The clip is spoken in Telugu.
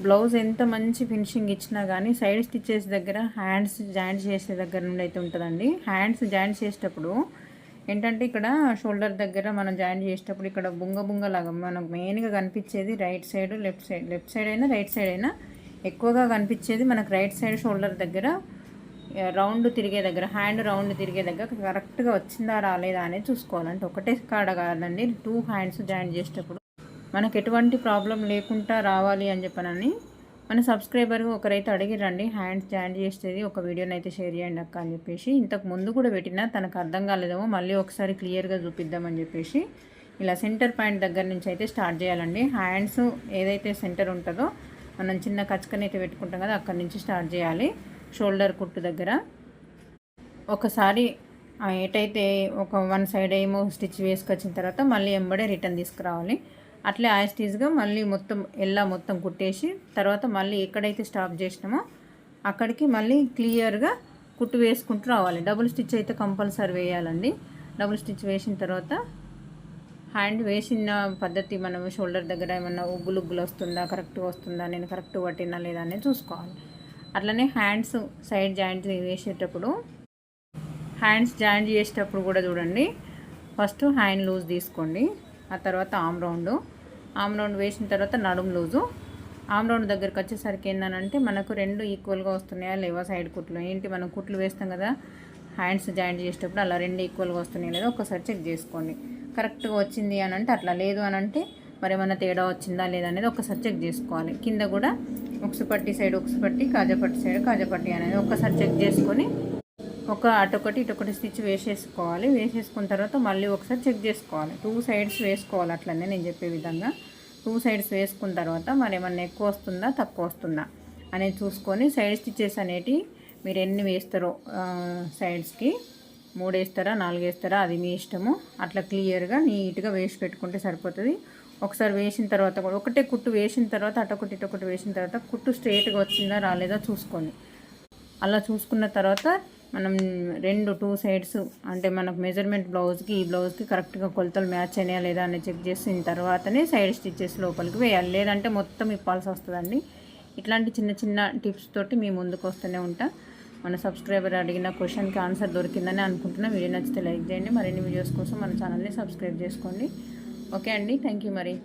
బ్లౌజ్ ఎంత మంచి ఫినిషింగ్ ఇచ్చినా కానీ సైడ్ స్టిచ్చెస్ దగ్గర హ్యాండ్స్ జాయింట్ చేసే దగ్గర నుండి అయితే ఉంటుందండి. హ్యాండ్స్ జాయింట్ చేసేటప్పుడు ఏంటంటే ఇక్కడ షోల్డర్ దగ్గర మనం జాయింట్ చేసేటప్పుడు ఇక్కడ బుంగ లాగా మనకు మెయిన్గా కనిపించేది రైట్ సైడ్ లెఫ్ట్ సైడ్ అయినా రైట్ సైడ్ అయినా ఎక్కువగా కనిపించేది మనకు రైట్ సైడ్ షోల్డర్ దగ్గర రౌండ్ తిరిగే దగ్గర, హ్యాండ్ రౌండ్ తిరిగే దగ్గర కరెక్ట్గా వచ్చిందా రాలేదా అనేది చూసుకోవాలంటే ఒకటే కాడ కాదండి, 2 హ్యాండ్స్ జాయింట్ చేసేటప్పుడు మనకు ఎటువంటి ప్రాబ్లం లేకుండా రావాలి అని చెప్పనని మన సబ్స్క్రైబర్ ఒకరైతే అడిగిరండి, హ్యాండ్స్ జాయింట్ చేసేది ఒక వీడియోని అయితే షేర్ చేయండి అక్క అని చెప్పేసి. ఇంతకు ముందు కూడా పెట్టినా తనకు అర్థం కాలేదేమో, మళ్ళీ ఒకసారి క్లియర్గా చూపిద్దామని చెప్పేసి ఇలా సెంటర్ పాయింట్ దగ్గర నుంచి అయితే స్టార్ట్ చేయాలండి. హ్యాండ్స్ ఏదైతే సెంటర్ ఉంటుందో మనం చిన్న కచ్చకని అయితే పెట్టుకుంటాం కదా, అక్కడి నుంచి స్టార్ట్ చేయాలి. షోల్డర్ కుట్టు దగ్గర ఒకసారి ఎటైతే ఒక 1 సైడ్ ఏమో స్టిచ్ వేసుకొచ్చిన తర్వాత మళ్ళీ ఎంబడే రిటర్న్ తీసుకురావాలి. అట్లే యాస్టీజ్గా మళ్ళీ మొత్తం కుట్టేసి తర్వాత మళ్ళీ ఎక్కడైతే స్టాప్ చేసినామో అక్కడికి మళ్ళీ క్లియర్గా కుట్టు వేసుకుంటూ రావాలి. డబుల్ స్టిచ్ అయితే కంపల్సరీ వేయాలండి. డబుల్ స్టిచ్ వేసిన తర్వాత హ్యాండ్ వేసిన పద్ధతి మనం షోల్డర్ దగ్గర ఏమన్నా ఉగ్గులు వస్తుందా, కరెక్ట్గా వస్తుందా, నేను కరెక్ట్ పట్టినా లేదా అనేది చూసుకోవాలి. అట్లనే హ్యాండ్స్ సైడ్ జాయింట్ వేసేటప్పుడు హ్యాండ్స్ జాయింట్ చేసేటప్పుడు కూడా చూడండి, ఫస్ట్ హ్యాండ్ లూజ్ తీసుకోండి, ఆ తర్వాత ఆమ్ రౌండ్ వేసిన తర్వాత నడుము లూజు. ఆమ్ రౌండ్ దగ్గరికి వచ్చేసరికి ఏంటంటే మనకు 2 ఈక్వల్గా వస్తున్నాయా లేవా సైడ్ కుట్లు, ఏంటి మనం కుట్లు వేస్తాం కదా హ్యాండ్స్ జాయింట్ చేసేటప్పుడు అలా 2 ఈక్వల్గా వస్తున్నాయా లేదా ఒకసారి చెక్ చేసుకోండి. కరెక్ట్గా వచ్చింది అని అంటే అట్లా, లేదు అని అంటే మరి ఏమైనా తేడా వచ్చిందా లేదా అనేది ఒకసారి చెక్ చేసుకోవాలి. కింద కూడా ఉక్సుపట్టి సైడ్ ఉక్సుపట్టి, కాజాపట్టి సైడ్ కాజాపట్టి అనేది ఒకసారి చెక్ చేసుకొని అటొకటి ఇటొకటి స్టిచ్ వేసేసుకోవాలి. వేసేసుకున్న తర్వాత మళ్ళీ ఒకసారి చెక్ చేసుకోవాలి. 2 సైడ్స్ వేసుకోవాలి. అట్లనే నేను చెప్పే విధంగా 2 సైడ్స్ వేసుకున్న తర్వాత మరి ఏమన్నా ఎక్కువ వస్తుందా తక్కువ వస్తుందా అనేది చూసుకొని సైడ్ స్టిచ్చెస్ అనేటివి మీరు ఎన్ని వేస్తారో సైడ్స్కి 3 వేస్తారా 4 వేస్తారా అది మీ ఇష్టము. అట్లా క్లియర్గా నీట్గా వేసి పెట్టుకుంటే సరిపోతుంది. ఒకసారి వేసిన తర్వాత కూడా ఒకటే కుట్టు వేసిన తర్వాత అటొకటి ఇటొకటి వేసిన తర్వాత కుట్టు స్ట్రైట్గా వచ్చిందా రాలేదా చూసుకోండి. అలా చూసుకున్న తర్వాత మనం 2 సైడ్స్ అంటే మనకు మెజర్మెంట్ బ్లౌజ్కి ఈ బ్లౌజ్కి కరెక్ట్గా కొలతలు మ్యాచ్ అయినాయా లేదా అని చెక్ చేసిన తర్వాతనే సైడ్ స్టిచ్చెస్ లోపలికి వేయాలి, లేదంటే మొత్తం ఇప్పాల్సి వస్తుందండి. ఇట్లాంటి చిన్న టిప్స్ తోటి మీ ముందుకు వస్తూనే ఉంటా. మన సబ్స్క్రైబర్ అడిగిన క్వశ్చన్కి ఆన్సర్ దొరికిందని అనుకుంటున్నా. వీడియో నచ్చితే లైక్ చేయండి. మరిన్ని వీడియోస్ కోసం మన ఛానల్ని సబ్స్క్రైబ్ చేసుకోండి. ఓకే అండి, థ్యాంక్ యూ మరి.